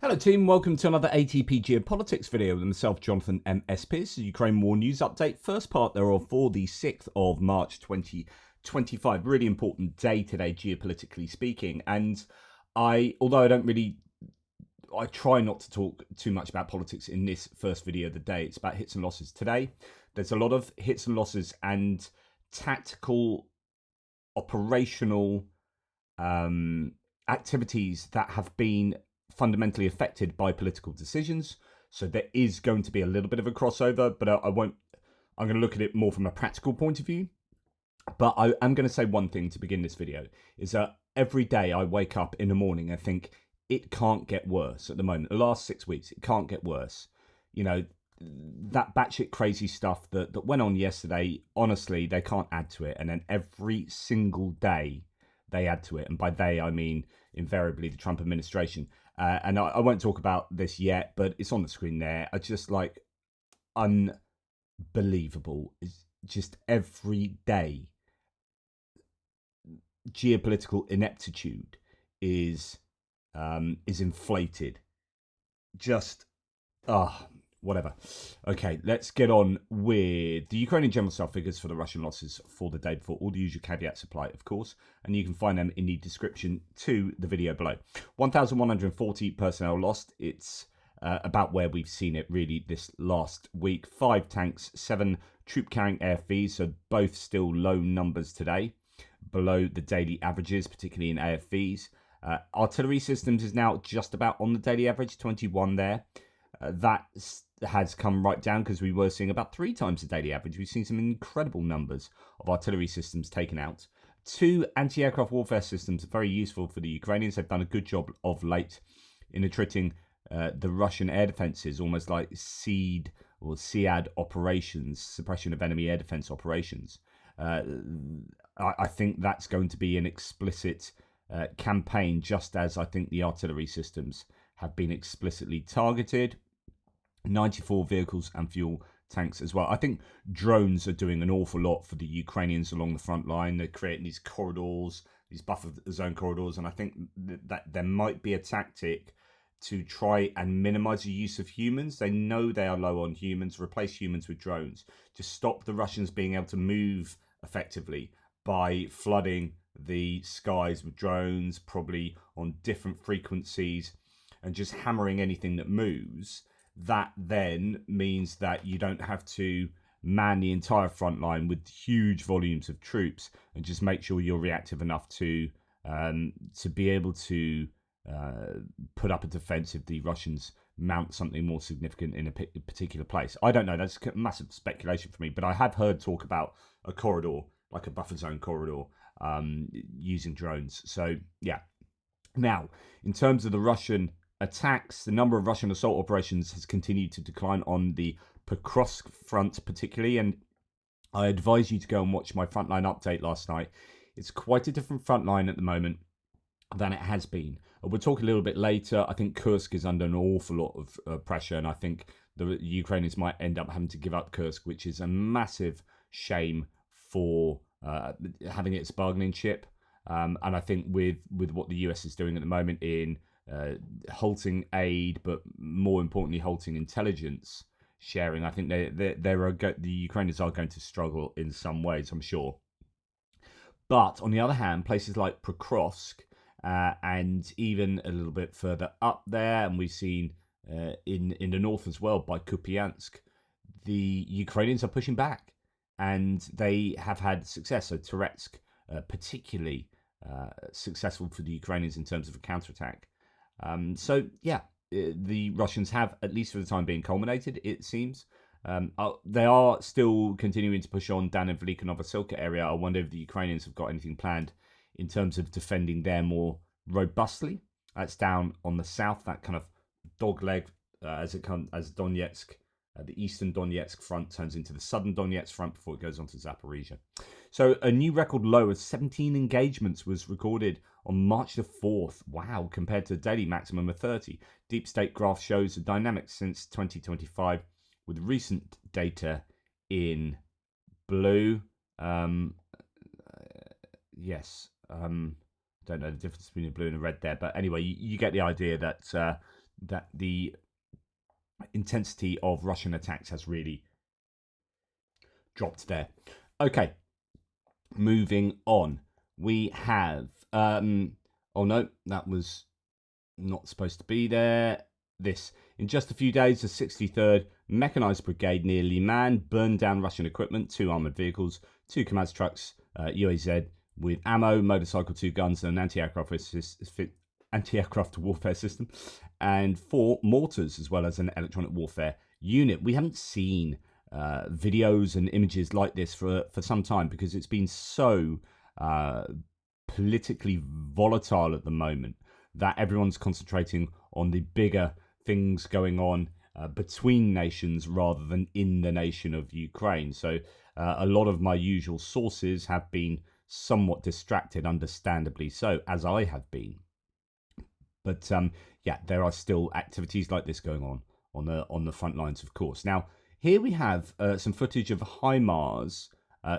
Hello team, welcome to another ATP Geopolitics video with myself, Jonathan MS Pearce, Ukraine War News Update. First part thereof for the 6th of March 2025. Really important day today, geopolitically speaking. And although I try not to talk too much about politics in this first video of the day. It's about hits and losses. Today, there's a lot of hits and losses and tactical, operational activities that have been fundamentally affected by political decisions. So there is going to be a little bit of a crossover, but I'm going to look at it more from a practical point of view. But I am going to say one thing to begin this video, is that every day I wake up in the morning and think it can't get worse at the moment. The last 6 weeks, it can't get worse. You know, that batshit crazy stuff that went on yesterday, honestly, they can't add to it. And then every single day they add to it. And by they, I mean invariably the Trump administration. And I won't talk about this yet, but it's on the screen there. I just like unbelievable. It's just every day geopolitical ineptitude is inflated. Just whatever. Okay, let's get on with the Ukrainian general staff figures for the Russian losses for the day before. All the usual caveats apply, of course, and you can find them in the description to the video below. 1,140 personnel lost. It's about where we've seen it really this last week. 5 tanks, 7 troop-carrying AFVs, so both still low numbers today, below the daily averages, particularly in AFVs. Artillery systems is now just about on the daily average, 21 there. That has come right down because we were seeing about 3 times the daily average. We've seen some incredible numbers of artillery systems taken out. 2 anti-aircraft warfare systems are very useful for the Ukrainians. They've done a good job of late in attriting the Russian air defences, almost like SEAD or SEAD operations, suppression of enemy air defence operations. I think that's going to be an explicit campaign, just as I think the artillery systems have been explicitly targeted. 94 vehicles and fuel tanks as well. I think drones are doing an awful lot for the Ukrainians along the front line. They're creating these corridors, these buffer zone corridors, and I think that there might be a tactic to try and minimize the use of humans. They know they are low on humans. Replace humans with drones. Just stop the Russians being able to move effectively by flooding the skies with drones, probably on different frequencies, and just hammering anything that moves. That then means that you don't have to man the entire front line with huge volumes of troops, and just make sure you're reactive enough to be able to put up a defense if the Russians mount something more significant in a particular place. I don't know. That's massive speculation for me, but I have heard talk about a corridor, like a buffer zone corridor, using drones. So yeah. Now, in terms of the Russian attacks, the number of Russian assault operations has continued to decline on the Pokrovsk front particularly, and I advise you to go and watch my frontline update last night. It's quite a different frontline at the moment than it has been. We'll talk a little bit later. I think Kursk is under an awful lot of pressure, and I think the Ukrainians might end up having to give up Kursk, which is a massive shame for having its bargaining chip. And I think with what the US is doing at the moment in halting aid, but more importantly, halting intelligence sharing, I think the Ukrainians are going to struggle in some ways, I'm sure. But on the other hand, places like Pokrovsk and even a little bit further up there, and we've seen in the north as well by Kupiansk, the Ukrainians are pushing back, and they have had success. So Toretsk, particularly successful for the Ukrainians in terms of a counterattack. So yeah, the Russians have, at least for the time being, culminated, it seems. They are still continuing to push on down in Velika Novosilka area. I wonder if the Ukrainians have got anything planned in terms of defending there more robustly. That's down on the south, that kind of dogleg as Donetsk, the eastern Donetsk front turns into the southern Donetsk front before it goes on to Zaporizhia. So a new record low of 17 engagements was recorded on March the 4th. Wow, compared to a daily maximum of 30. Deep State graph shows the dynamics since 2025, with recent data in blue. Yes. Don't know the difference between a blue and a red there, but anyway, you get the idea that that the intensity of Russian attacks has really dropped there. Okay, moving on. We have oh no, that was not supposed to be there. This. In just a few days, the 63rd Mechanized Brigade near Liman burned down Russian equipment, 2 armoured vehicles, 2 Kamaz trucks, UAZ with ammo, motorcycle, 2 guns, and an anti-aircraft warfare system, and 4 mortars, as well as an electronic warfare unit. We haven't seen videos and images like this for some time because it's been so politically volatile at the moment that everyone's concentrating on the bigger things going on between nations rather than in the nation of Ukraine. So a lot of my usual sources have been somewhat distracted, understandably so, as I have been. But yeah, there are still activities like this going on the front lines, of course. Now, here we have some footage of HIMARS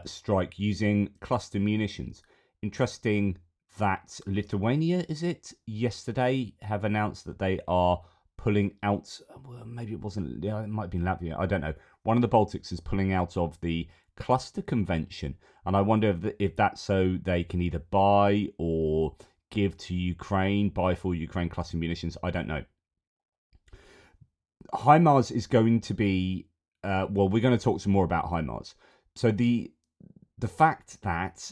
strike using cluster munitions. Interesting that Lithuania, is it, yesterday have announced that they are pulling out, well, maybe it wasn't, yeah, it might have been Latvia, I don't know. One of the Baltics is pulling out of the cluster convention, and I wonder if that's so they can either buy or give to Ukraine, buy for Ukraine cluster munitions, I don't know. HIMARS is going to be, well, we're going to talk some more about HIMARS. So the fact that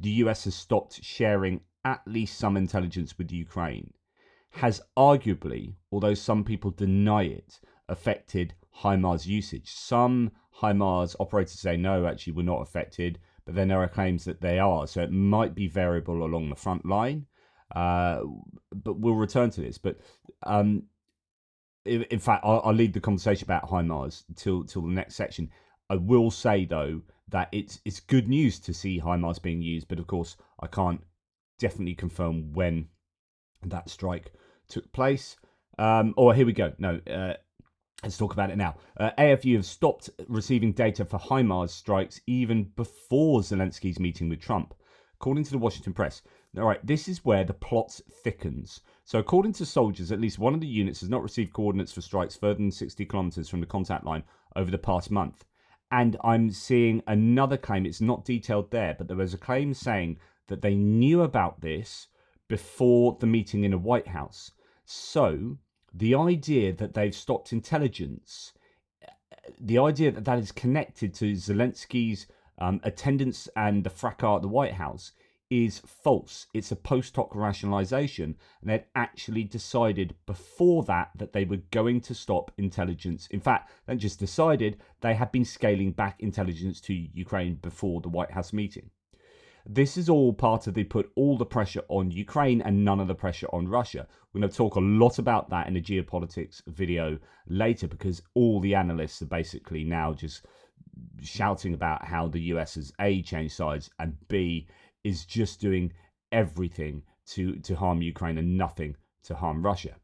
the US has stopped sharing at least some intelligence with Ukraine has arguably, although some people deny it, affected HIMARS usage. Some HIMARS operators say, no, actually, we're not affected, but then there are claims that they are. So it might be variable along the front line, but we'll return to this. But in fact, I'll leave the conversation about HIMARS till the next section. I will say, though, that it's good news to see HIMARS being used, but of course, I can't definitely confirm when that strike took place. Here we go. No, let's talk about it now. AFU have stopped receiving data for HIMARS strikes even before Zelensky's meeting with Trump, according to the Washington Press. All right, this is where the plot thickens. So according to soldiers, at least one of the units has not received coordinates for strikes further than 60 kilometers from the contact line over the past month. And I'm seeing another claim, it's not detailed there, but there was a claim saying that they knew about this before the meeting in the White House. So the idea that they've stopped intelligence, the idea that that is connected to Zelensky's attendance and the fracas at the White House is false. It's a post hoc rationalization, and they'd actually decided before that they were going to stop intelligence. In fact, they just decided they had been scaling back intelligence to Ukraine before the White House meeting. This is all part of they put all the pressure on Ukraine and none of the pressure on Russia. We're going to talk a lot about that in the Geopolitics video later, because all the analysts are basically now just shouting about how the US has A, changed sides, and B, is just doing everything to harm Ukraine and nothing to harm Russia.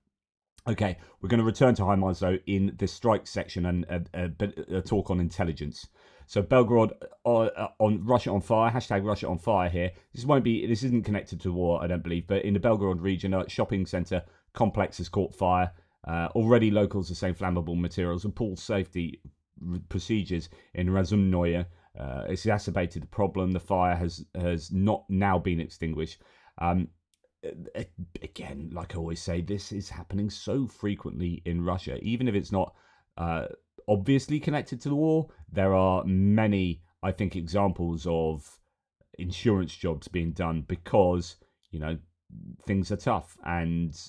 Okay, we're going to return to HIMARS though in the strike section and a talk on intelligence. So Belgorod on Russia on fire, hashtag Russia on fire here. This isn't connected to war, I don't believe, but in the Belgorod region, a shopping centre complex has caught fire. Already locals are saying flammable materials and pool safety procedures in Razumnoye exacerbated the problem. The fire has not now been extinguished. Again, like I always say, this is happening so frequently in Russia. Even if it's not obviously connected to the war, there are many, I think, examples of insurance jobs being done because, things are tough and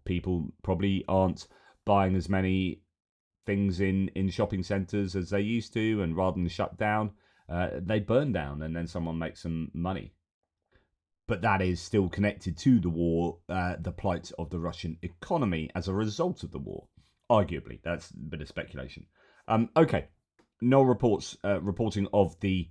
people probably aren't buying as many things in shopping centres as they used to, and rather than shut down, they burn down and then someone makes some money. But that is still connected to the war, the plight of the Russian economy as a result of the war. Arguably, that's a bit of speculation. Okay, no reports reporting of the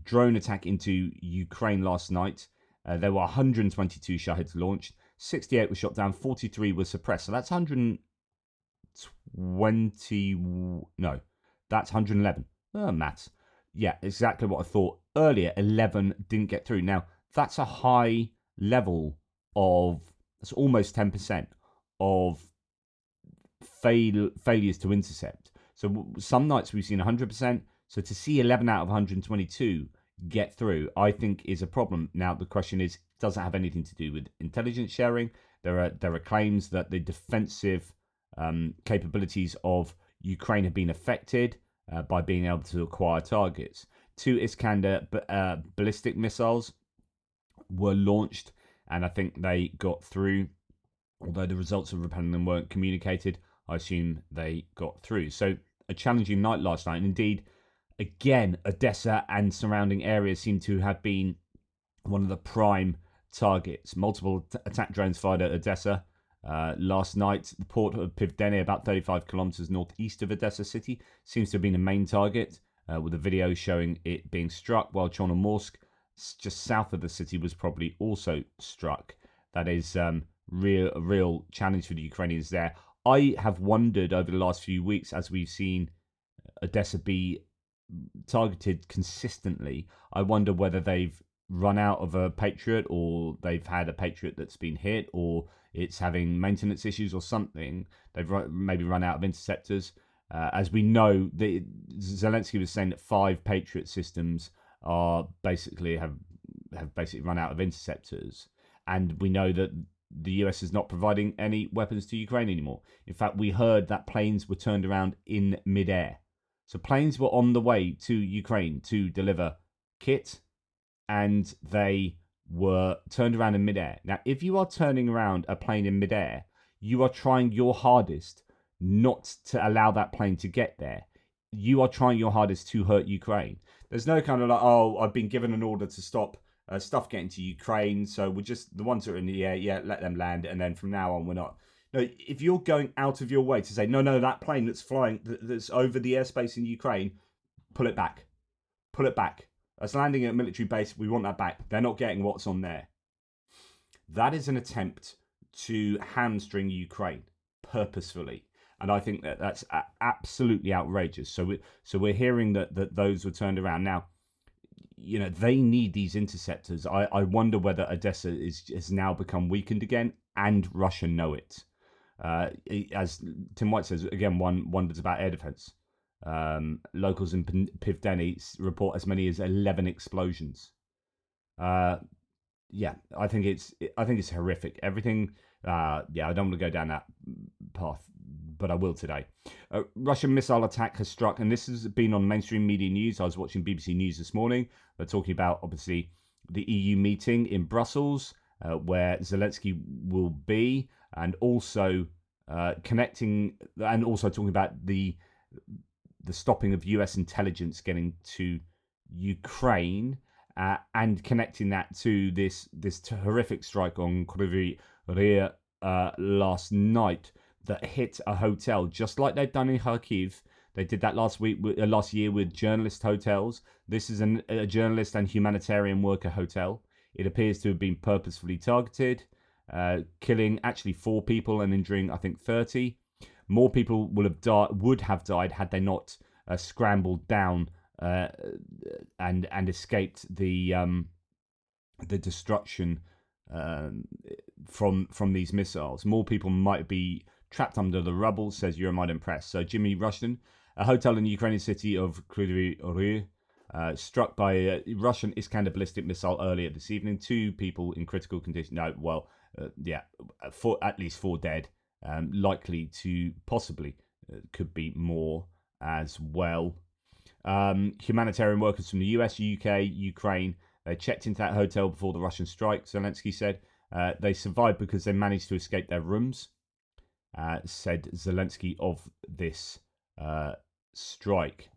drone attack into Ukraine last night. There were 122 Shahids launched, 68 were shot down, 43 were suppressed. So that's 111. Maths. Yeah, exactly what I thought earlier. 11 didn't get through. Now, that's a high level of, that's almost 10% of failures to intercept. So some nights we've seen 100%. So to see 11 out of 122 get through, I think is a problem. Now the question is, does it have anything to do with intelligence sharing? There are claims that the defensive capabilities of Ukraine have been affected by being able to acquire targets. 2 Iskander ballistic missiles were launched, and I think they got through. Although the results of repelling them weren't communicated, I assume they got through. So a challenging night last night. And indeed, again, Odessa and surrounding areas seem to have been one of the prime targets. Multiple attack drones fired at Odessa last night. The port of Pivdene, about 35 kilometers northeast of Odessa city, seems to have been the main target, with a video showing it being struck, while Chornomorsk, just south of the city, was probably also struck. That is real challenge for the Ukrainians there. I have wondered over the last few weeks, as we've seen Odessa be targeted consistently, I wonder whether they've run out of a Patriot, or they've had a Patriot that's been hit, or it's having maintenance issues or something. They've maybe run out of interceptors. As we know, Zelensky was saying that 5 Patriot systems are basically have basically run out of interceptors, and we know that the US is not providing any weapons to Ukraine anymore. In fact, we heard that planes were turned around in midair. So planes were on the way to Ukraine to deliver kit, and they were turned around in midair. Now, if you are turning around a plane in midair, you are trying your hardest not to allow that plane to get there. You are trying your hardest to hurt Ukraine. There's no kind of like, oh, I've been given an order to stop stuff getting to Ukraine, so we're just, the ones that are in the air, let them land, and then from now on we're not. No, if you're going out of your way to say, no, that plane that's flying, that's over the airspace in Ukraine, pull it back. Pull it back. That's landing at a military base, we want that back. They're not getting what's on there. That is an attempt to hamstring Ukraine purposefully. And I think that that's absolutely outrageous. So we're hearing that those were turned around. Now, you know, they need these interceptors. I wonder whether Odessa has now become weakened again, and Russia know it. As Tim White says, again, one wonders about air defense. Locals in Pivdene report as many as 11 explosions. Yeah, I think it's horrific. Everything. I don't want to go down that path, but I will today. Russian missile attack has struck, and this has been on mainstream media news. I was watching BBC News this morning. They're talking about, obviously, the EU meeting in Brussels, where Zelensky will be, and also connecting, and also talking about the stopping of US intelligence getting to Ukraine, and connecting that to this horrific strike on Kryvyi Rih last night that hit a hotel, just like they'd done in Kharkiv. They did that last year with journalist hotels. This is a journalist and humanitarian worker hotel. It appears to have been purposefully targeted, killing actually 4 people and injuring, I think, 30. More people would have died had they not scrambled down and escaped the destruction from these missiles. More people might be trapped under the rubble, says Euromaidan Press. So Jimmy Rushton, a hotel in the Ukrainian city of Kryvyi Rih, struck by a Russian Iskander ballistic missile earlier this evening. 2 people in critical condition. At least 4 dead. Likely to possibly could be more as well. Humanitarian workers from the US, UK, Ukraine, they checked into that hotel before the Russian strike, Zelensky said. They survived because they managed to escape their rooms, said Zelensky of this strike.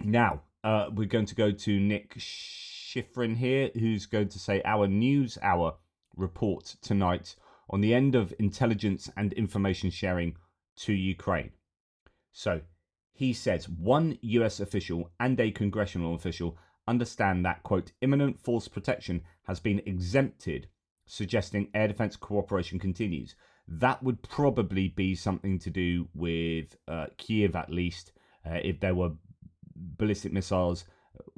Now, we're going to go to Nick Schifrin here, who's going to say our News Hour report tonight on the end of intelligence and information sharing to Ukraine. So, he says one US official and a congressional official understand that, quote, imminent force protection has been exempted, suggesting air defense cooperation continues. That would probably be something to do with Kiev, at least, if there were ballistic missiles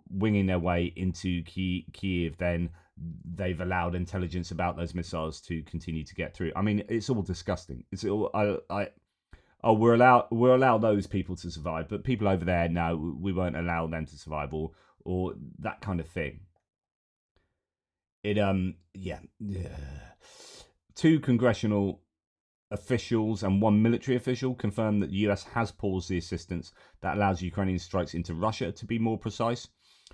winging their way into Kiev, then they've allowed intelligence about those missiles to continue to get through. I mean, it's all disgusting. It's all oh, we're allow those people to survive, but people over there, no, we won't allow them to survive, or that kind of thing. It yeah. Two congressional officials and one military official confirmed that the US has paused the assistance that allows Ukrainian strikes into Russia. To be more precise,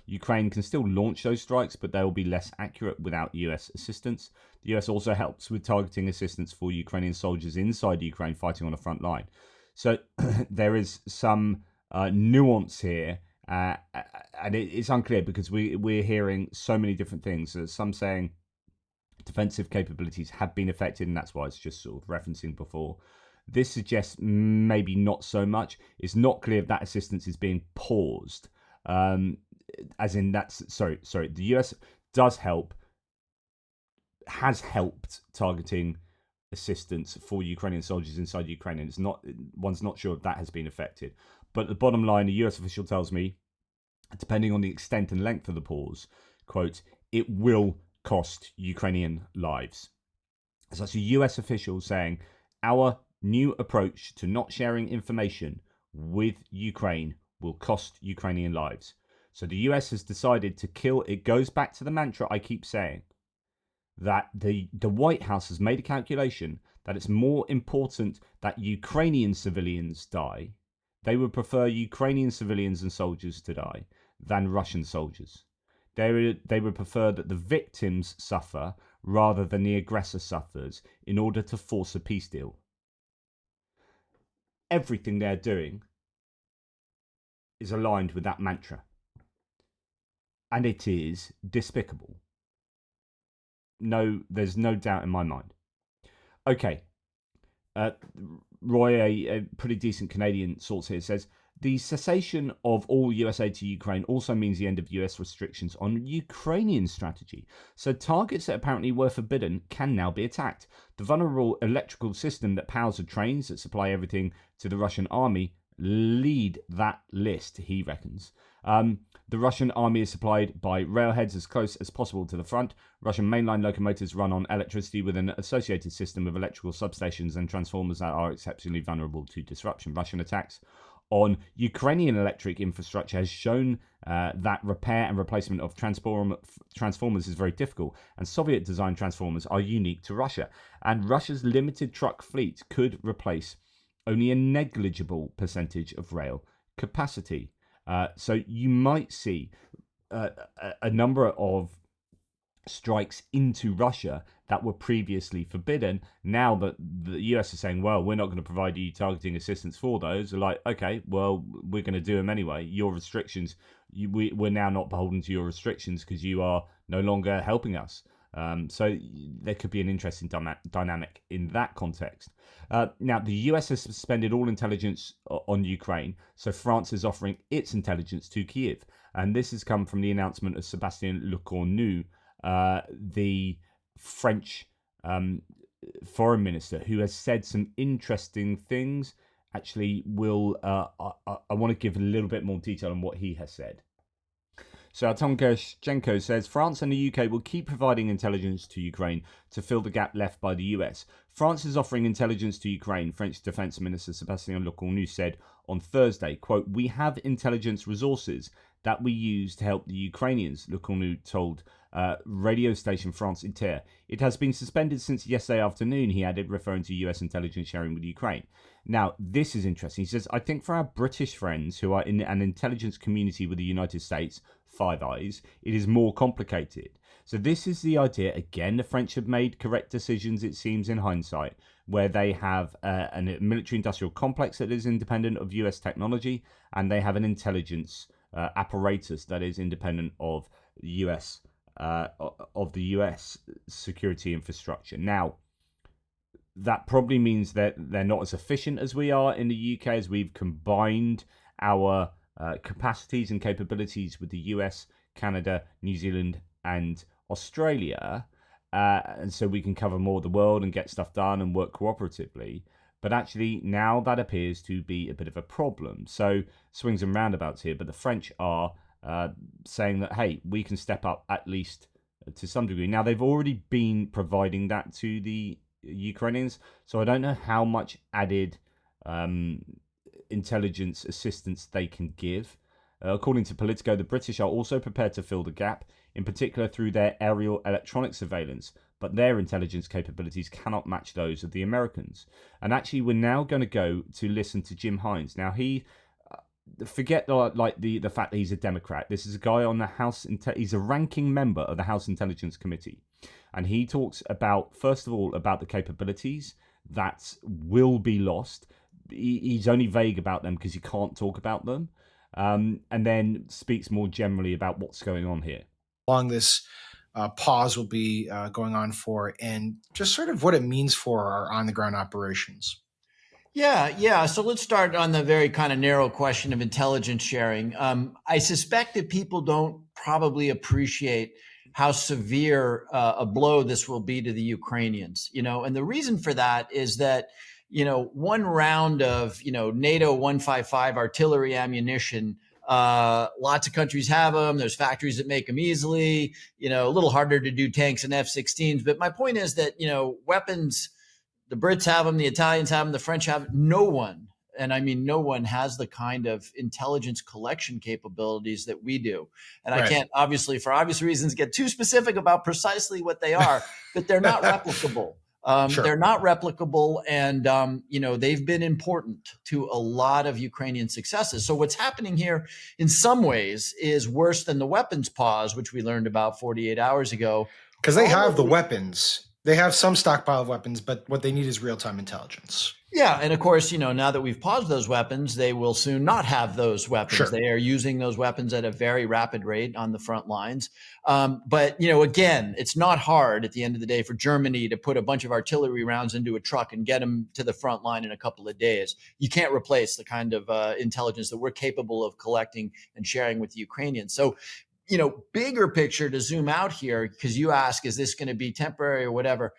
Ukraine can still launch those strikes, but they will be less accurate without US assistance. The US also helps with targeting assistance for Ukrainian soldiers inside Ukraine fighting on the front line. So there is some nuance here, and it's unclear because we're hearing so many different things. Some saying defensive capabilities have been affected, and that's why it's just sort of referencing before. This suggests maybe not so much. It's not clear if that assistance is being paused. As in that's sorry. The US has helped targeting assistance for Ukrainian soldiers inside Ukraine, and one's not sure if that has been affected. But the bottom line, a US official tells me, depending on the extent and length of the pause, quote, it will cost Ukrainian lives. So that's a US official saying our new approach to not sharing information with Ukraine will cost Ukrainian lives. So the US has decided to kill. It goes back to the mantra I keep saying, that the White House has made a calculation that it's more important that Ukrainian civilians die. They would prefer Ukrainian civilians and soldiers to die than Russian soldiers. They would prefer that the victims suffer rather than the aggressor suffers in order to force a peace deal. Everything they're doing is aligned with that mantra. And it is despicable. No, there's no doubt in my mind. Okay. Roy, a pretty decent Canadian source here, says, the cessation of all US aid to Ukraine also means the end of US restrictions on Ukrainian strategy. So targets that apparently were forbidden can now be attacked. The vulnerable electrical system that powers the trains that supply everything to the Russian army lead that list, he reckons. The Russian army is supplied by railheads as close as possible to the front. Russian mainline locomotives run on electricity with an associated system of electrical substations and transformers that are exceptionally vulnerable to disruption. Russian attacks on Ukrainian electric infrastructure has shown that repair and replacement of transformers is very difficult, and Soviet-designed transformers are unique to Russia. And Russia's limited truck fleet could replace only a negligible percentage of rail capacity. So you might see a number of strikes into Russia that were previously forbidden. Now that the US is saying, well, we're not going to provide you targeting assistance for those, they're like, okay, well, we're going to do them anyway. Your restrictions, we're now not beholden to your restrictions because you are no longer helping us. So there could be an interesting dynamic in that context. Now, the US has suspended all intelligence on Ukraine, so France is offering its intelligence to Kiev. And this has come from the announcement of Sébastien Lecornu, the French foreign minister, who has said some interesting things. Actually, I want to give a little bit more detail on what he has said. So Anton Gershchenko says France and the UK will keep providing intelligence to Ukraine to fill the gap left by the US. France is offering intelligence to Ukraine, French Defense Minister Sébastien Lecornu said on Thursday. Quote, we have intelligence resources that we use to help the Ukrainians, Lecornu told radio station France Inter. It has been suspended since yesterday afternoon, he added, referring to US intelligence sharing with Ukraine. Now, this is interesting. He says, I think for our British friends who are in an intelligence community with the United States, Five Eyes, it is more complicated. So this is the idea. Again, the French have made correct decisions, it seems, in hindsight, where they have a military-industrial complex that is independent of US technology, and they have an intelligence apparatus that is independent of US security infrastructure. Now, that probably means that they're not as efficient as we are in the UK, as we've combined our capacities and capabilities with the US, Canada, New Zealand, and Australia. And so we can cover more of the world and get stuff done and work cooperatively. But actually, now that appears to be a bit of a problem. So swings and roundabouts here. But the French are saying that, hey, we can step up at least to some degree. Now, they've already been providing that to the Ukrainians, so I don't know how much added intelligence assistance they can give. According to Politico, the British are also prepared to fill the gap, in particular through their aerial electronic surveillance, but their intelligence capabilities cannot match those of the Americans. And actually, we're now going to go to listen to Jim Hines. Now, he forget the fact that he's a Democrat. This is a guy on the House. He's a ranking member of the House Intelligence Committee, and he talks about, first of all, about the capabilities that will be lost. He's only vague about them because he can't talk about them, and then speaks more generally about what's going on here. Long this pause will be going on for, and just sort of what it means for our on-the-ground operations. Yeah. So let's start on the very kind of narrow question of intelligence sharing. I suspect that people don't probably appreciate how severe a blow this will be to the Ukrainians, and the reason for that is that, one round of, NATO 155 artillery ammunition, lots of countries have them. There's factories that make them easily, a little harder to do tanks and F-16s. But my point is that, weapons, the Brits have them, the Italians have them, the French have them. No one, and I mean no one, has the kind of intelligence collection capabilities that we do. And right. I can't, obviously, for obvious reasons, get too specific about precisely what they are, but they're not replicable. Sure. They're not replicable, and they've been important to a lot of Ukrainian successes. So what's happening here, in some ways, is worse than the weapons pause, which we learned about 48 hours ago. Because they have the weapons. They have some stockpile of weapons, but what they need is real-time intelligence. Yeah. And of course, now that we've paused those weapons, they will soon not have those weapons. Sure. They are using those weapons at a very rapid rate on the front lines. But, again, it's not hard at the end of the day for Germany to put a bunch of artillery rounds into a truck and get them to the front line in a couple of days. You can't replace the kind of intelligence that we're capable of collecting and sharing with the Ukrainians. So, bigger picture, to zoom out here, because you ask, is this going to be temporary or whatever?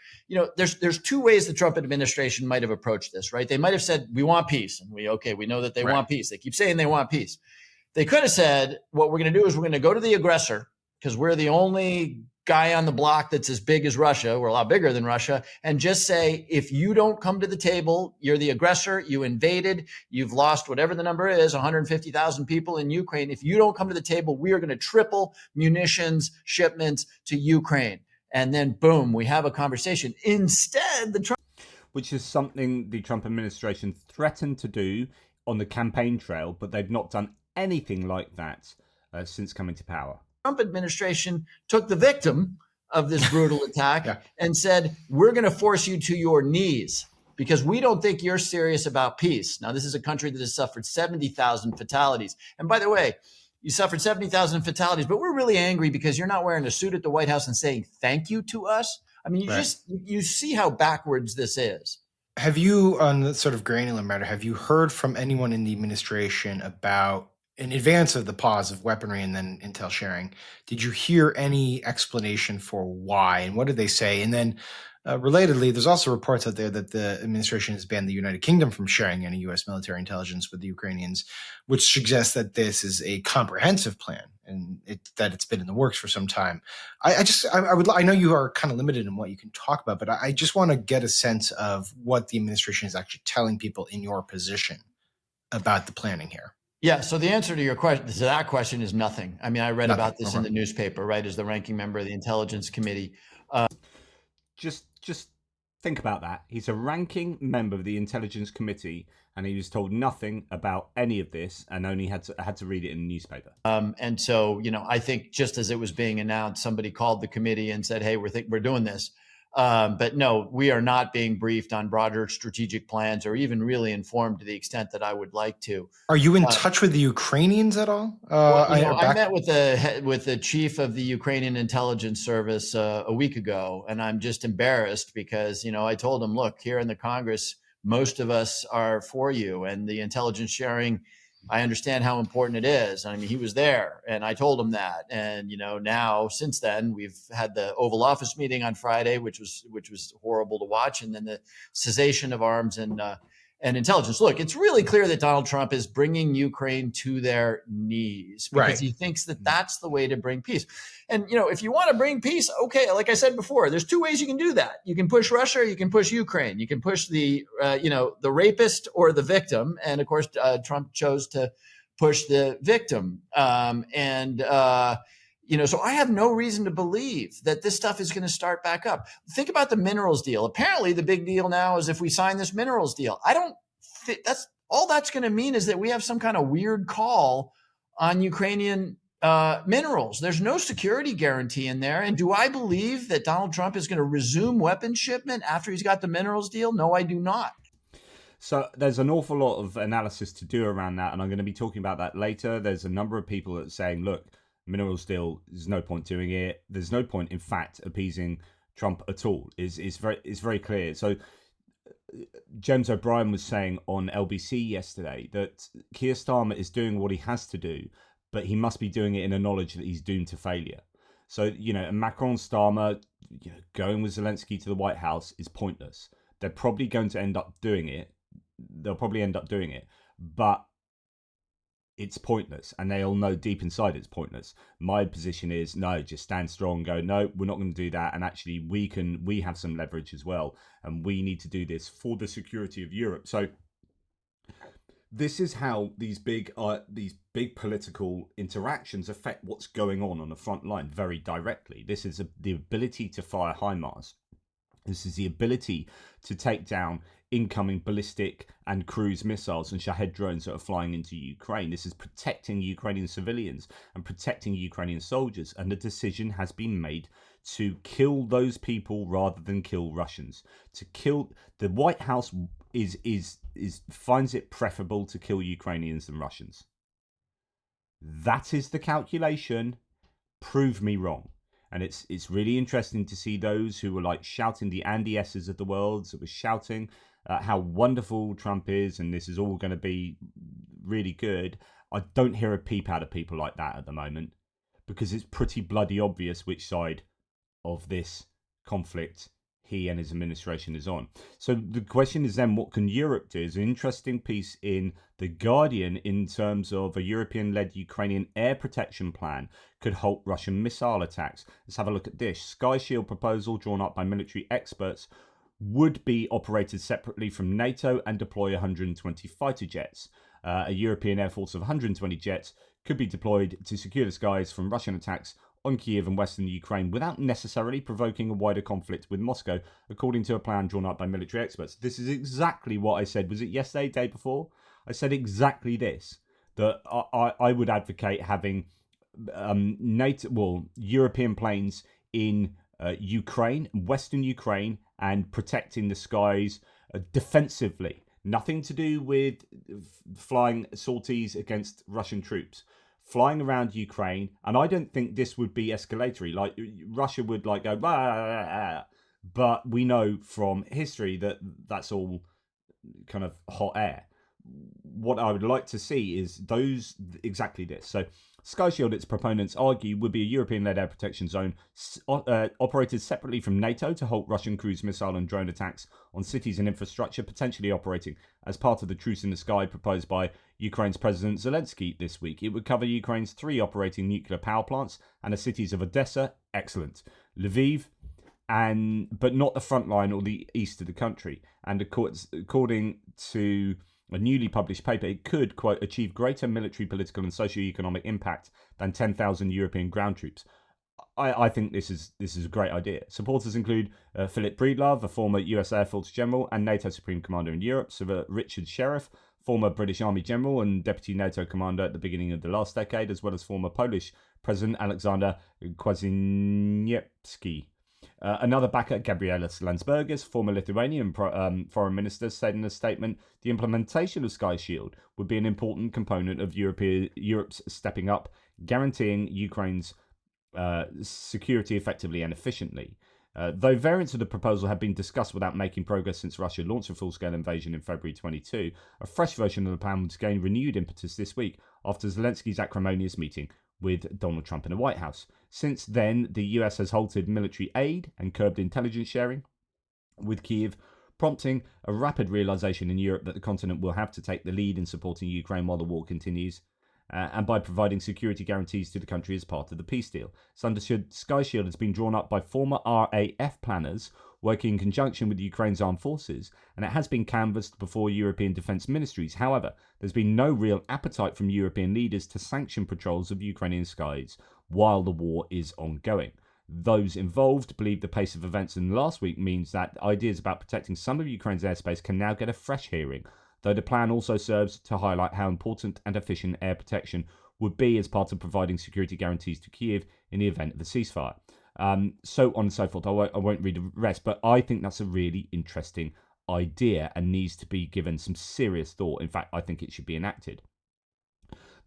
There's two ways the Trump administration might have approached this, right? They might have said, we want peace. And we know that they want peace. They keep saying they want peace. They could have said, what we're going to do is we're going to go to the aggressor, because we're the only guy on the block that's as big as Russia. We're a lot bigger than Russia. And just say, if you don't come to the table, you're the aggressor, you invaded, you've lost whatever the number is, 150,000 people in Ukraine. If you don't come to the table, we are going to triple munitions shipments to Ukraine. And then boom, we have a conversation. Instead, which is something the Trump administration threatened to do on the campaign trail, but they've not done anything like that since coming to power. Trump administration took the victim of this brutal attack and said, we're going to force you to your knees because we don't think you're serious about peace. Now, this is a country that has suffered 70,000 fatalities. And by the way, you suffered 70,000 fatalities, but we're really angry because you're not wearing a suit at the White House and saying thank you to us. I mean, you see how backwards this is. Have you, on the sort of granular matter, have you heard from anyone in the administration about, in advance of the pause of weaponry and then intel sharing, did you hear any explanation for why, and what did they say? And then relatedly, there's also reports out there that the administration has banned the United Kingdom from sharing any U.S. military intelligence with the Ukrainians, which suggests that this is a comprehensive plan and that it's been in the works for some time. I know you are kind of limited in what you can talk about, but I just want to get a sense of what the administration is actually telling people in your position about the planning here. Yeah. So the answer to your question, to that question, is nothing. I mean, I read about this in the newspaper, right, as the ranking member of the Intelligence Committee. Just think about that. He's a ranking member of the Intelligence Committee, and he was told nothing about any of this, and only had to read it in the newspaper. And so, I think just as it was being announced, somebody called the committee and said, "Hey, we're doing this." But no, we are not being briefed on broader strategic plans or even really informed to the extent that I would like to. Are you in touch with the Ukrainians at all? I met with the chief of the Ukrainian intelligence service a week ago, and I'm just embarrassed because, I told him, look, here in the Congress, most of us are for you, and the intelligence sharing, I understand how important it is. I mean, he was there and I told him that. And, now since then we've had the Oval Office meeting on Friday, which was horrible to watch. And then the cessation of arms and intelligence. Look, it's really clear that Donald Trump is bringing Ukraine to their knees because he thinks that that's the way to bring peace. And, if you want to bring peace, okay, like I said before, there's two ways you can do that. You can push Russia, or you can push Ukraine. You can push the rapist or the victim. And of course, Trump chose to push the victim. So I have no reason to believe that this stuff is going to start back up. Think about the minerals deal. Apparently, the big deal now is if we sign this minerals deal. I don't think that's all that's going to mean is that we have some kind of weird call on Ukrainian minerals. There's no security guarantee in there. And do I believe that Donald Trump is going to resume weapons shipment after he's got the minerals deal? No, I do not. So there's an awful lot of analysis to do around that, and I'm going to be talking about that later. There's a number of people that are saying, look, minerals deal, there's no point doing it. There's no point, in fact, appeasing Trump at all. It's very clear. So James O'Brien was saying on LBC yesterday that Keir Starmer is doing what he has to do, but he must be doing it in a knowledge that he's doomed to failure. So, and Macron, Starmer, going with Zelensky to the White House is pointless. They're probably going to end up doing it. They'll probably end up doing it, but it's pointless, and they all know deep inside it's pointless. My position is no, just stand strong, go, no, we're not going to do that, and actually we have some leverage as well, and we need to do this for the security of Europe. So this is how these big political interactions affect what's going on the front line very directly. This is the ability to fire HIMARS. This is the ability to take down incoming ballistic and cruise missiles and Shahed drones that are flying into Ukraine. This is protecting Ukrainian civilians and protecting Ukrainian soldiers. And the decision has been made to kill those people rather than kill Russians. To kill the White House finds it preferable to kill Ukrainians than Russians. That is the calculation. Prove me wrong. And it's really interesting to see those who were like shouting, the Andy S's of the world that were shouting how wonderful Trump is and this is all going to be really good. I don't hear a peep out of people like that at the moment because it's pretty bloody obvious which side of this conflict he and his administration is on. So the question is then, what can Europe do? There's an interesting piece in The Guardian in terms of a European-led Ukrainian air protection plan could halt Russian missile attacks. Let's have a look at this. Sky Shield proposal drawn up by military experts would be operated separately from NATO and deploy 120 fighter jets. A European air force of 120 jets could be deployed to secure the skies from Russian attacks on Kiev and western Ukraine without necessarily provoking a wider conflict with Moscow, according to a plan drawn up by military experts. This is exactly what I said. Was it yesterday, day before? I said exactly this, that I would advocate having European planes in Ukraine, western Ukraine, and protecting the skies defensively. Nothing to do with flying sorties against Russian troops. Flying around Ukraine, and I don't think this would be escalatory. Like Russia would go, bah, bah, bah, but we know from history that that's all kind of hot air. What I would like to see is exactly this. So Sky Shield, its proponents argue, would be a European-led air protection zone operated separately from NATO to halt Russian cruise missile and drone attacks on cities and infrastructure, potentially operating as part of the Truce in the Sky proposed by Ukraine's President Zelensky this week. It would cover Ukraine's 3 operating nuclear power plants and the cities of Odessa, excellent, Lviv, but not the front line or the east of the country. And according to a newly published paper, it could, quote, achieve greater military, political and socio-economic impact than 10,000 European ground troops. I think this is a great idea. Supporters include Philip Breedlove, a former US Air Force General and NATO Supreme Commander in Europe, Sir Richard Sheriff, former British Army General and Deputy NATO Commander at the beginning of the last decade, as well as former Polish President Alexander Kwasniewski. Another backer, Gabrielas Landsbergis, former Lithuanian foreign minister, said in a statement, the implementation of Sky Shield would be an important component of Europe's stepping up, guaranteeing Ukraine's security effectively and efficiently. Though variants of the proposal have been discussed without making progress since Russia launched a full-scale invasion in February 22, a fresh version of the plan was gained renewed impetus this week after Zelensky's acrimonious meeting with Donald Trump in the White House. Since then, the US has halted military aid and curbed intelligence sharing with Kyiv, prompting a rapid realization in Europe that the continent will have to take the lead in supporting Ukraine while the war continues, and by providing security guarantees to the country as part of the peace deal. It's understood Sky Shield has been drawn up by former RAF planners working in conjunction with Ukraine's armed forces, and it has been canvassed before European defence ministries. However, there's been no real appetite from European leaders to sanction patrols of Ukrainian skies while the war is ongoing. Those involved believe the pace of events in the last week means that ideas about protecting some of Ukraine's airspace can now get a fresh hearing, though the plan also serves to highlight how important and efficient air protection would be as part of providing security guarantees to Kyiv in the event of a ceasefire. So on and so forth. I won't read the rest, but I think that's a really interesting idea and needs to be given some serious thought. In fact, I think it should be enacted.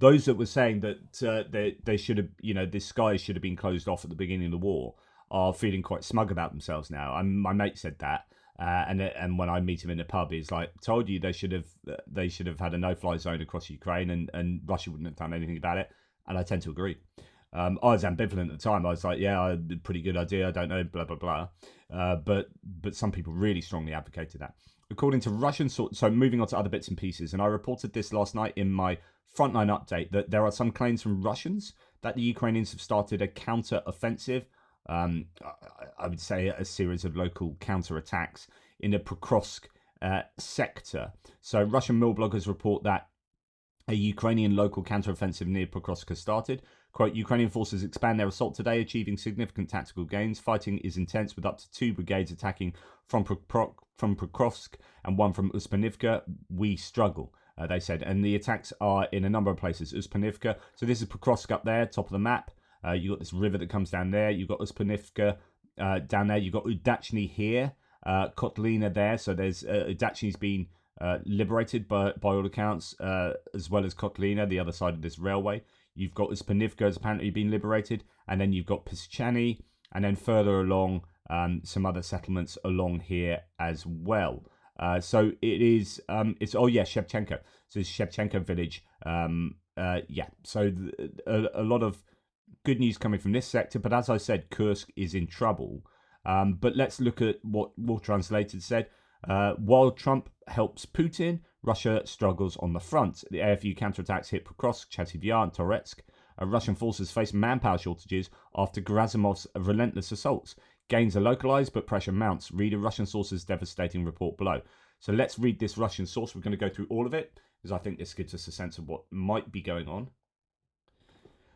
Those that were saying that they should have, this skies should have been closed off at the beginning of the war are feeling quite smug about themselves now. My mate said that, and when I meet him in the pub, he's like, "Told you they should have had a no-fly zone across Ukraine, and Russia wouldn't have done anything about it." And I tend to agree. I was ambivalent at the time. I was like, "Yeah, pretty good idea. I don't know, blah blah blah." But some people really strongly advocated that. According to Russian sources, so moving on to other bits and pieces, and I reported this last night in my frontline update that there are some claims from Russians that the Ukrainians have started a counter-offensive. I would say a series of local counter-attacks in the Pokrovsk sector. So Russian mill bloggers report that a Ukrainian local counter-offensive near Pokrovsk has started. Quote, Ukrainian forces expand their assault today, achieving significant tactical gains. Fighting is intense with up to 2 brigades attacking from Pokrovsk and 1 from Uspanivka. We struggle, they said. And the attacks are in a number of places. Uspanivka, so this is Pokrovsk up there, top of the map. You've got this river that comes down there. You've got Uspanivka down there. You've got Udachny here, Kotlina there. So there's Udachny's been liberated by all accounts, as well as Kotlina, the other side of this railway. You've got Uspanivka has apparently been liberated, and then you've got Pischany, and then further along, some other settlements along here as well. So it is, Shevchenko. So it's Shevchenko village. So a lot of good news coming from this sector, but as I said, Kursk is in trouble. But let's look at what War Translated said. While Trump helps Putin, Russia struggles on the front. The AFU counterattacks hit Pokrovsk, Chasiv Yar, and Toretsk. Russian forces face manpower shortages after Gerasimov's relentless assaults. Gains are localized, but pressure mounts. Read a Russian source's devastating report below. So let's read this Russian source. We're going to go through all of it, because I think this gives us a sense of what might be going on.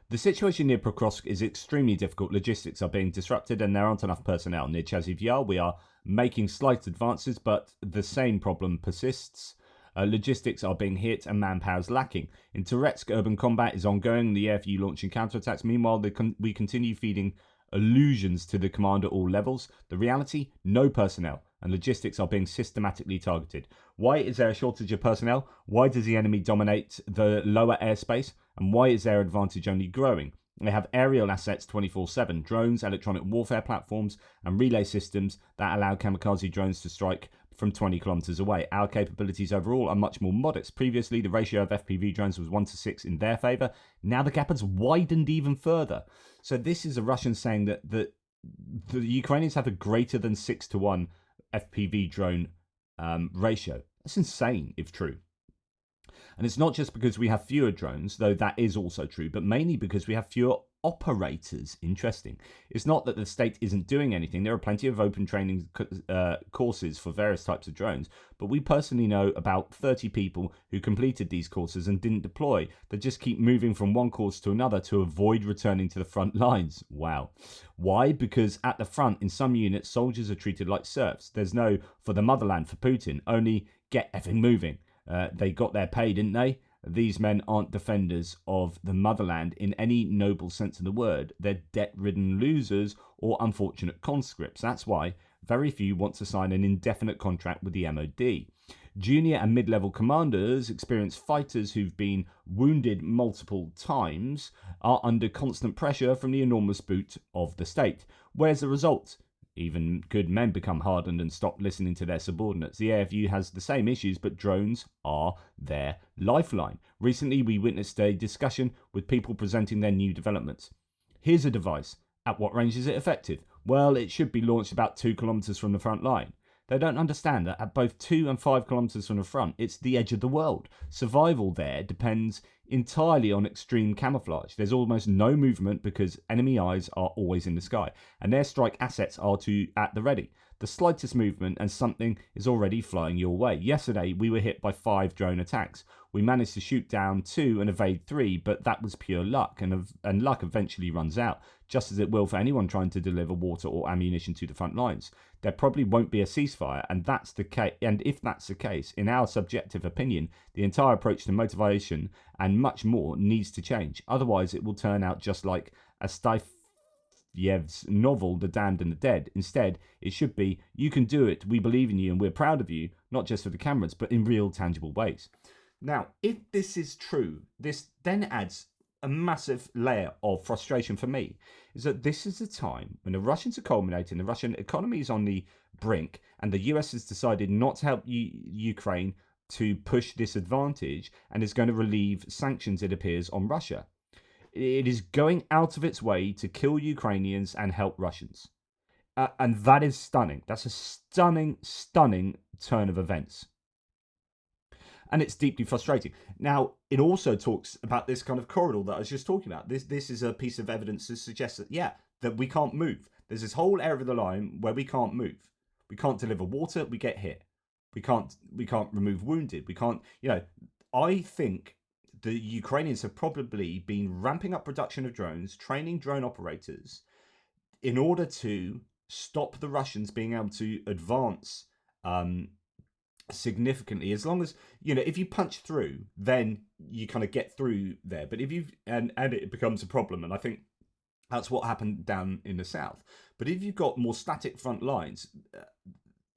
The situation near Pokrovsk is extremely difficult. Logistics are being disrupted and there aren't enough personnel. Near Chasiv Yar, we are making slight advances, but the same problem persists. Logistics are being hit and manpower is lacking. In Toretsk, urban combat is ongoing. The AFU launching counterattacks. Meanwhile, we continue feeding illusions to the command at all levels. The reality, no personnel, and logistics are being systematically targeted. Why is there a shortage of personnel? Why does the enemy dominate the lower airspace? And why is their advantage only growing? They have aerial assets 24/7, drones, electronic warfare platforms, and relay systems that allow kamikaze drones to strike from 20 kilometers away. Our capabilities overall are much more modest. Previously, the ratio of FPV drones was 1-6 in their favor. Now the gap has widened even further. So this is a Russian saying that the Ukrainians have a greater than 6-1 FPV drone ratio. That's insane if true. And it's not just because we have fewer drones, though that is also true, but mainly because we have fewer operators. Interesting. It's not that the state isn't doing anything. There are plenty of open training courses for various types of drones, but we personally know about 30 people who completed these courses and didn't deploy. They just keep moving from one course to another to avoid returning to the front lines. Wow. Why? Because at the front, in some units, soldiers are treated like serfs. There's no for the motherland for Putin, only get effing moving. They got their pay, didn't they? These men aren't defenders of the motherland in any noble sense of the word. They're debt-ridden losers or unfortunate conscripts. That's why very few want to sign an indefinite contract with the MOD. Junior and mid-level commanders, experienced fighters who've been wounded multiple times, are under constant pressure from the enormous boot of the state. Where's the result? Even good men become hardened and stop listening to their subordinates. The AFU has the same issues, but drones are their lifeline. Recently, we witnessed a discussion with people presenting their new developments. Here's a device. At what range is it effective? Well, it should be launched about 2 kilometers from the front line. They don't understand that at both 2 and 5 kilometers from the front, it's the edge of the world. Survival there depends entirely on extreme camouflage. There's almost no movement because enemy eyes are always in the sky, and their strike assets are at the ready. The slightest movement and something is already flying your way. Yesterday, we were hit by 5 drone attacks. We managed to shoot down 2 and evade 3, but that was pure luck, and luck eventually runs out, just as it will for anyone trying to deliver water or ammunition to the front lines. There probably won't be a ceasefire, and that's the case. And if that's the case, in our subjective opinion, the entire approach to motivation and much more needs to change. Otherwise, it will turn out just like Astafyev's novel, The Damned and the Dead. Instead, it should be, you can do it, we believe in you, and we're proud of you, not just for the cameras, but in real, tangible ways. Now, if this is true, this then adds a massive layer of frustration for me, is that this is a time when the Russians are culminating, the Russian economy is on the brink, and the US has decided not to help Ukraine to push this advantage and is going to relieve sanctions, it appears, on Russia. It is going out of its way to kill Ukrainians and help Russians. And that is stunning. That's a stunning, stunning turn of events. And it's deeply frustrating. Now, it also talks about this kind of corridor that I was just talking about. This is a piece of evidence that suggests that, that we can't move. There's this whole area of the line where we can't move. We can't deliver water, we get hit. We can't remove wounded. We can't, I think the Ukrainians have probably been ramping up production of drones, training drone operators in order to stop the Russians being able to advance significantly. As long as, if you punch through, then you kind of get through there. But if and it becomes a problem, and I think that's what happened down in the south. But if you've got more static front lines,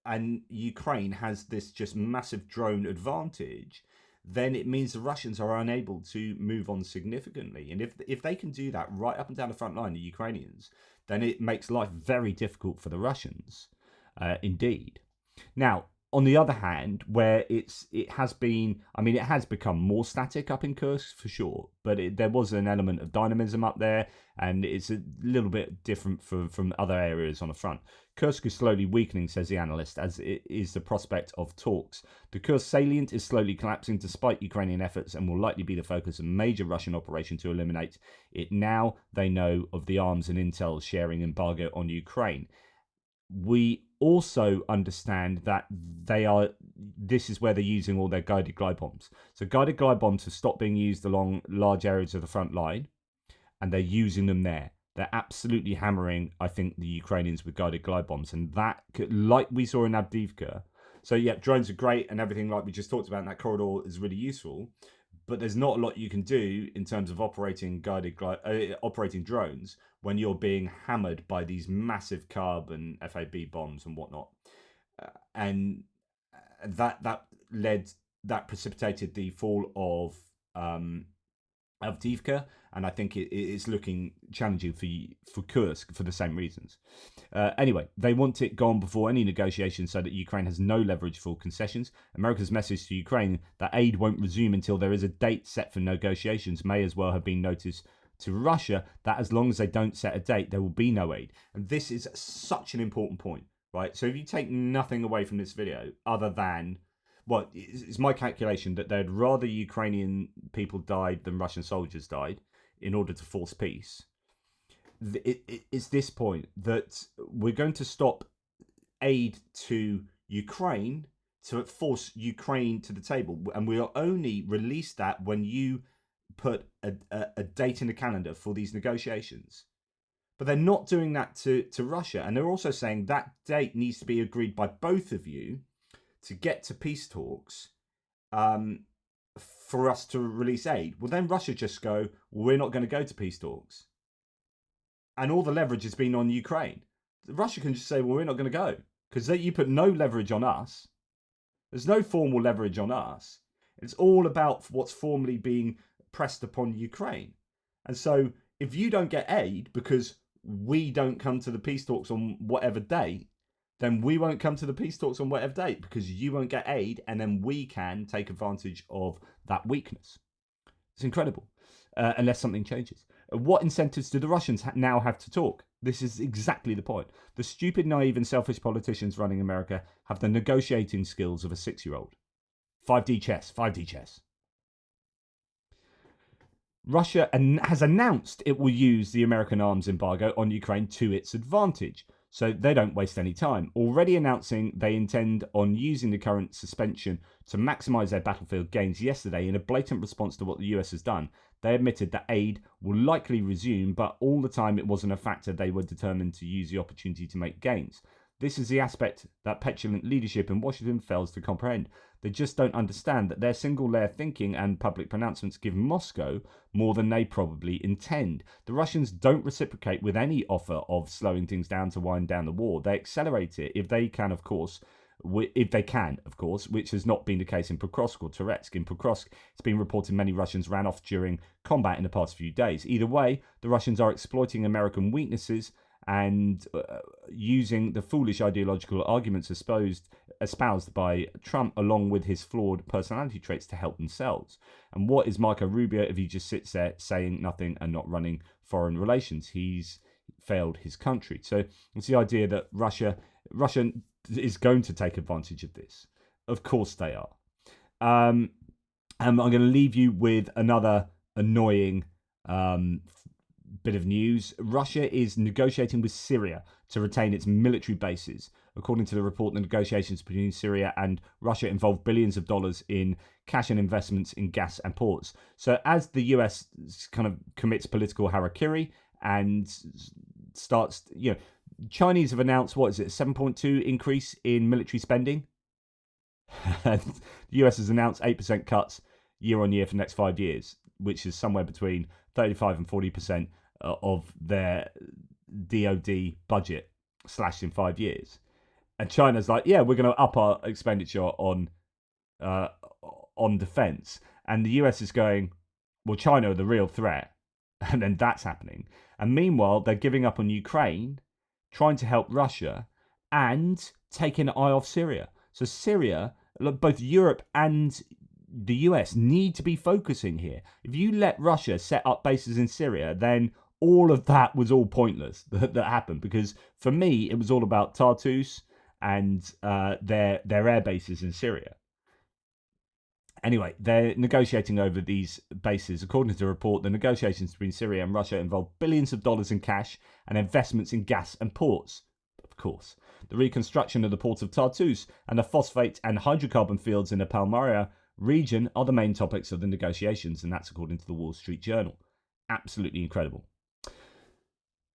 and Ukraine has this just massive drone advantage, then it means the Russians are unable to move on significantly. And if they can do that right up and down the front line, the Ukrainians, then it makes life very difficult for the Russians, indeed. Now, on the other hand, where it has become more static up in Kursk for sure, but there was an element of dynamism up there, and it's a little bit different from other areas on the front. Kursk is slowly weakening, says the analyst, as it is the prospect of talks. The Kursk salient is slowly collapsing despite Ukrainian efforts and will likely be the focus of a major Russian operation to eliminate it now they know of the arms and intel sharing embargo on Ukraine. We also understand that this is where they're using all their guided glide bombs. So guided glide bombs have stopped being used along large areas of the front line, and they're using them there. They're absolutely hammering, I think, the Ukrainians with guided glide bombs, and that, like we saw in Avdiivka. So yeah, drones are great, and everything like we just talked about in that corridor is really useful, but there's not a lot you can do in terms of operating operating drones when you're being hammered by these massive CARB and FAB bombs and whatnot. And that precipitated the fall of Avdiivka, and I think it is looking challenging for Kursk for the same reasons. Anyway, they want it gone before any negotiations so that Ukraine has no leverage for concessions. America's message to Ukraine that aid won't resume until there is a date set for negotiations may as well have been noticed to Russia that as long as they don't set a date, there will be no aid. And this is such an important point, right? So if you take nothing away from this video other than, well, it's my calculation that they'd rather Ukrainian people died than Russian soldiers died in order to force peace. It's this point that we're going to stop aid to Ukraine to force Ukraine to the table, and we'll only release that when you put a date in the calendar for these negotiations. But they're not doing that to Russia, and they're also saying that date needs to be agreed by both of you to get to peace talks, for us to release aid. Well, then Russia just go, well, we're not going to go to peace talks. And all the leverage has been on Ukraine. Russia can just say, well, we're not going to go. Because you put no leverage on us. There's no formal leverage on us. It's all about what's formally being pressed upon Ukraine. And so if you don't get aid because we don't come to the peace talks on whatever date, then we won't come to the peace talks on whatever date because you won't get aid, and then we can take advantage of that weakness. It's incredible, unless something changes. What incentives do the Russians now have to talk? This is exactly the point. The stupid, naive, and selfish politicians running America have the negotiating skills of a 6-year-old. 5D chess, 5D chess. Russia has announced it will use the American arms embargo on Ukraine to its advantage, so they don't waste any time. Already announcing they intend on using the current suspension to maximize their battlefield gains yesterday in a blatant response to what the US has done. They admitted that aid will likely resume, but all the time it wasn't a factor. They were determined to use the opportunity to make gains. This is the aspect that petulant leadership in Washington fails to comprehend. They just don't understand that their single-layer thinking and public pronouncements give Moscow more than they probably intend. The Russians don't reciprocate with any offer of slowing things down to wind down the war. They accelerate it if they can, of course, which has not been the case in Pokrovsk or Toretsk. In Pokrovsk, it's been reported many Russians ran off during combat in the past few days. Either way, the Russians are exploiting American weaknesses and using the foolish ideological arguments espoused by Trump along with his flawed personality traits to help themselves. And what is Marco Rubio if he just sits there saying nothing and not running foreign relations? He's failed his country. So it's the idea that Russia is going to take advantage of this. Of course they are. And I'm going to leave you with another annoying bit of news. Russia is negotiating with Syria to retain its military bases. According to the report, the negotiations between Syria and Russia involve billions of dollars in cash and investments in gas and ports. So as the US kind of commits political harakiri and starts, Chinese have announced, 7.2 increase in military spending. The US has announced 8% cuts year on year for the next 5 years, which is somewhere between 35 and 40% of their DOD budget slashed in 5 years. And China's like, yeah, we're going to up our expenditure on defense. And the US is going, well, China are the real threat. And then that's happening. And meanwhile, they're giving up on Ukraine, trying to help Russia, and taking an eye off Syria. So Syria, both Europe and the US need to be focusing here. If you let Russia set up bases in Syria, then all of that was all pointless that happened. Because for me, it was all about Tartus and their air bases in Syria. Anyway, they're negotiating over these bases. According to the report, the negotiations between Syria and Russia involve billions of dollars in cash and investments in gas and ports. Of course, the reconstruction of the port of Tartus and the phosphate and hydrocarbon fields in the Palmyra region are the main topics of the negotiations, and that's according to the Wall Street Journal. Absolutely incredible.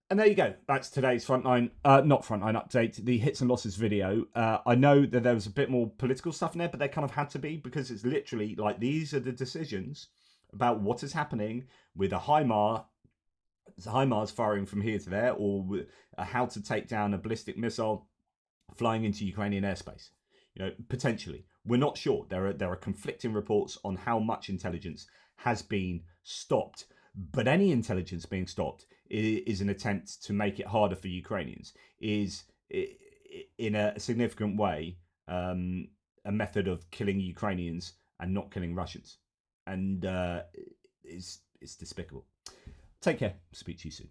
And there you go. That's today's Frontline update, the hits and losses video. I know that there was a bit more political stuff in there, but there kind of had to be, because it's literally like these are the decisions about what is happening with a HIMARS firing from here to there, or how to take down a ballistic missile flying into Ukrainian airspace. Potentially. We're not sure. There are conflicting reports on how much intelligence has been stopped. But any intelligence being stopped is an attempt to make it harder for Ukrainians, is in a significant way a method of killing Ukrainians and not killing Russians. And it's despicable. Take care. Speak to you soon.